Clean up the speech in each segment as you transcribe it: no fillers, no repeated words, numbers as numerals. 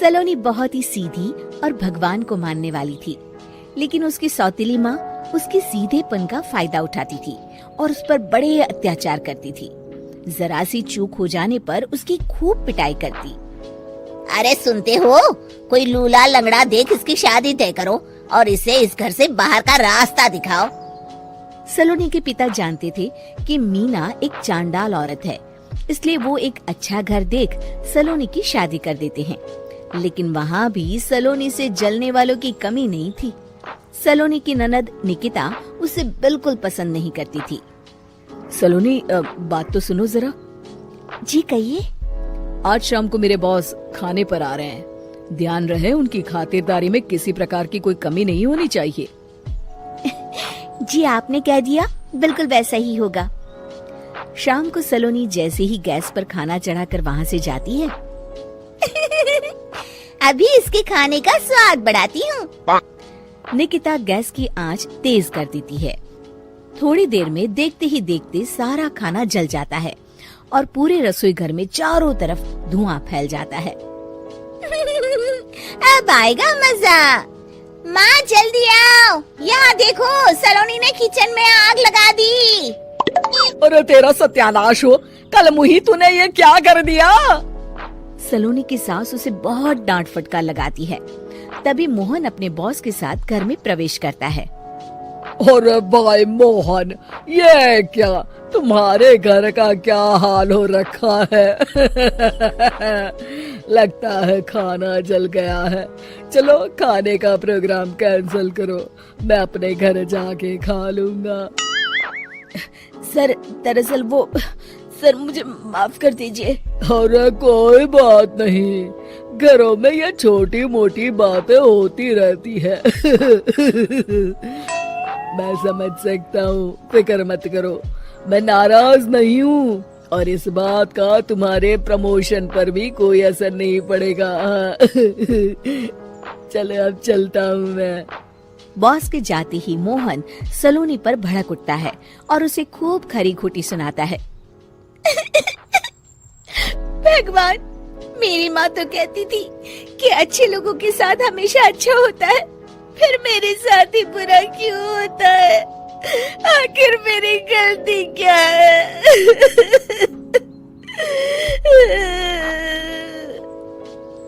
सलोनी बहुत ही सीधी और भगवान को मानने वाली थी, लेकिन उसकी सौतेली माँ उसके सीधेपन का फायदा उठाती थी और उस पर बड़े अत्याचार करती थी। जरा सी चूक हो जाने पर उसकी खूब पिटाई करती। अरे सुनते हो, कोई लूला लंगड़ा देख इसकी शादी तय करो और इसे इस घर से बाहर का रास्ता दिखाओ। सलोनी के पिता जानते थे कि मीना एक चांडाल औरत है, इसलिए वो एक अच्छा घर देख सलोनी की शादी कर देते हैं। लेकिन वहाँ भी सलोनी से जलने वालों की कमी नहीं थी। सलोनी की ननद निकिता उसे बिल्कुल पसंद नहीं करती थी। सलोनी, बात तो सुनो जरा। जी कहिए। आज शाम को मेरे बॉस खाने पर आ रहे हैं। ध्यान रहे उनकी खातिरदारी में किसी प्रकार की कोई कमी नहीं होनी चाहिए। जी आपने कह दिया, बिल्कुल वैसा ही होगा। शाम को सलोनी जैसे ही गैस पर खाना चढ़ाकर वहाँ से जाती है अभी इसके खाने का स्वाद बढ़ाती हूँ। निकिता गैस की आंच तेज कर देती है। थोड़ी देर में देखते ही देखते सारा खाना जल जाता है और पूरे रसोई घर में चारों तरफ धुआं फैल जाता है। अब आएगा मजा। माँ जल्दी आओ, यहाँ देखो सलोनी ने किचन में आग लगा दी। अरे तेरा सत्यानाश हो, कल मुही तूने ये क्या कर दिया? सलोनी की सास उसे बहुत डांट फटकार लगाती है। तभी मोहन अपने बॉस के साथ घर में प्रवेश करता है। अरे भाई मोहन, ये क्या तुम्हारे घर का क्या हाल हो रखा है? लगता है खाना जल गया है। चलो खाने का प्रोग्राम कैंसिल करो, मैं अपने घर जाके खा लूंगा। सर, दरअसल वो सर मुझे माफ कर दीजिए। अरे कोई बात नहीं, घरों में ये छोटी मोटी बातें होती रहती है। मैं समझ सकता हूँ, फिक्र मत करो, मैं नाराज नहीं हूँ और इस बात का तुम्हारे प्रमोशन पर भी कोई असर नहीं पड़ेगा। चलो अब चलता हूँ मैं। बॉस के जाते ही मोहन सलोनी पर भड़क उठता है और उसे खूब खरी खोटी सुनाता है। भगवान, मेरी माँ तो कहती थी कि अच्छे लोगों के साथ हमेशा अच्छा होता है, फिर मेरे साथ ही बुरा क्यों होता है? आखिर मेरी गलती क्या है?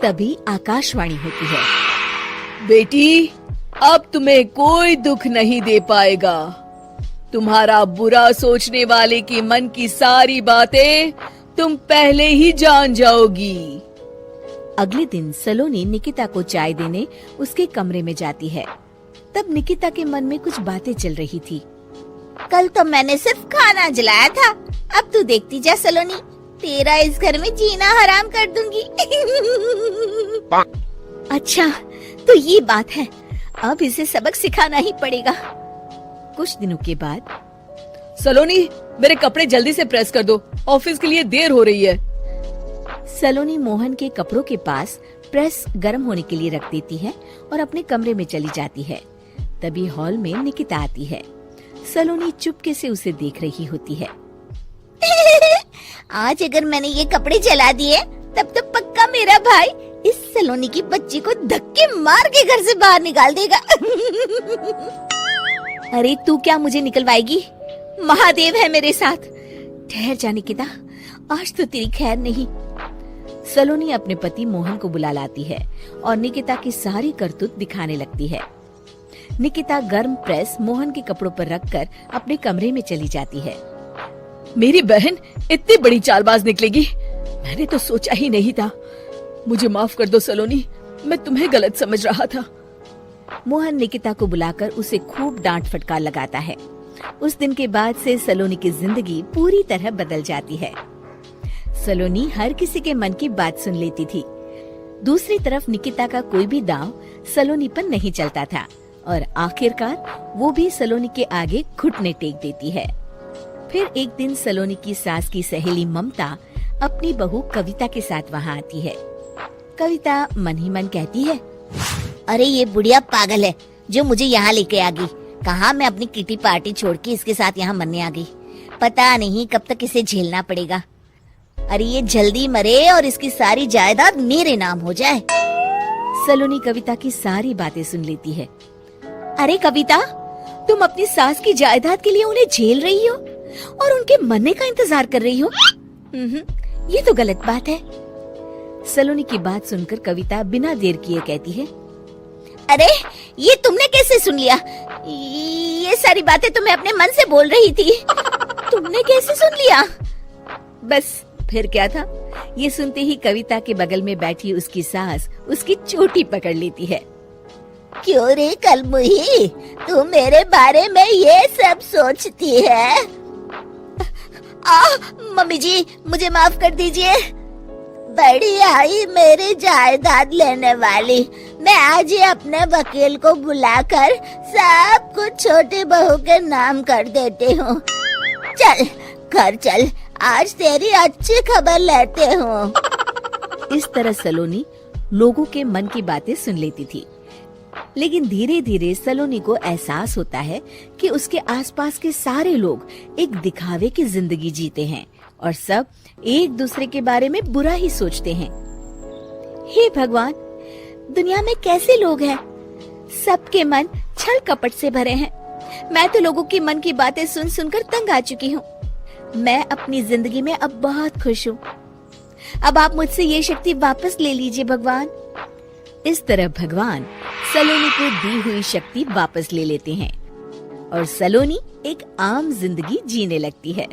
तभी आकाशवाणी होती है। बेटी, अब तुम्हें कोई दुख नहीं दे पाएगा। तुम्हारा बुरा सोचने वाले के मन की सारी बातें तुम पहले ही जान जाओगी। अगले दिन सलोनी निकिता को चाय देने उसके कमरे में जाती है। तब निकिता के मन में कुछ बातें चल रही थी। कल तो मैंने सिर्फ खाना जलाया था, अब तू देखती जा सलोनी, तेरा इस घर में जीना हराम कर दूंगी। अच्छा, तो ये बात है, अब इसे सबक सिखाना ही पड़ेगा। कुछ दिनों के बाद, सलोनी, मेरे कपड़े जल्दी से प्रेस कर दो, ऑफिस के लिए देर हो रही है। सलोनी मोहन के कपड़ों के पास प्रेस गर्म होने के लिए रख देती है और अपने कमरे में चली जाती है। तभी हॉल में निकिता आती है। सलोनी चुपके से उसे देख रही होती है। आज अगर मैंने ये कपड़े जला दिए, तब तो पक्का मेरा भाई इस सलोनी की बच्ची को धक्के मार के घर से बाहर निकाल देगा। अरे तू क्या मुझे निकलवाएगी? महादेव है मेरे साथ। ठहर जा निकिता, आज तो तेरी खैर नहीं। सलोनी अपने पति मोहन को बुला लाती है और निकिता की सारी करतूत दिखाने लगती है। निकिता गर्म प्रेस मोहन के कपड़ों पर रखकर अपने कमरे में चली जाती है। मेरी बहन इतनी बड़ी चालबाज निकलेगी, मैंने तो सोचा ही नहीं था। मुझे माफ कर दो सलोनी, मैं तुम्हें गलत समझ रहा था। मोहन निकिता को बुलाकर उसे खूब डांट फटकार लगाता है। उस दिन के बाद से सलोनी की जिंदगी पूरी तरह बदल जाती है। सलोनी हर किसी के मन की बात सुन लेती थी। दूसरी तरफ निकिता का कोई भी दांव सलोनी पर नहीं चलता था और आखिरकार वो भी सलोनी के आगे घुटने टेक देती है। फिर एक दिन सलोनी की सास की सहेली ममता अपनी बहू कविता के साथ वहाँ आती है। कविता मन ही मन कहती है, अरे ये बुढ़िया पागल है जो मुझे यहाँ लेके आ गई। कहाँ मैं अपनी किटी पार्टी छोड़ के इसके साथ यहाँ मरने आ गई। पता नहीं कब तक इसे झेलना पड़ेगा। अरे ये जल्दी मरे और इसकी सारी जायदाद मेरे नाम हो जाए। सलोनी कविता की सारी बातें सुन लेती है। अरे कविता, तुम अपनी सास की जायदाद के लिए उन्हें झेल रही हो और उनके मरने का इंतजार कर रही हो। ये तो गलत बात है। सलोनी की बात सुनकर कविता बिना देर किए कहती है, अरे ये तुमने कैसे सुन लिया? ये सारी बातें तो मैं अपने मन से बोल रही थी। तुमने कैसे सुन लिया? बस फिर क्या था। ये सुनते ही कविता के बगल में बैठी उसकी सास उसकी चोटी पकड़ लेती है। क्यों रे कलमुही, तू मेरे बारे में ये सब सोचती है? मम्मी जी, मुझे माफ कर दीजिए। बड़ी आई मेरी जायदाद लेने वाली, मैं आज ही अपने वकील को बुलाकर सब कुछ छोटी बहू के नाम कर देती हूँ। चल घर चल, आज तेरी अच्छी खबर लेते हूँ। इस तरह सलोनी लोगों के मन की बातें सुन लेती थी, लेकिन धीरे धीरे सलोनी को एहसास होता है कि उसके आसपास के सारे लोग एक दिखावे की जिंदगी जीते हैं और सब एक दूसरे के बारे में बुरा ही सोचते हैं। हे भगवान, दुनिया में कैसे लोग हैं? सबके मन छल कपट से भरे हैं। मैं तो लोगों के मन की बातें सुन सुनकर तंग आ चुकी हूँ। मैं अपनी जिंदगी में अब बहुत खुश हूँ। अब आप मुझसे ये शक्ति वापस ले लीजिए भगवान। इस तरह भगवान सलोनी को दी हुई शक्ति वापस ले लेते हैं और सलोनी एक आम जिंदगी जीने लगती है।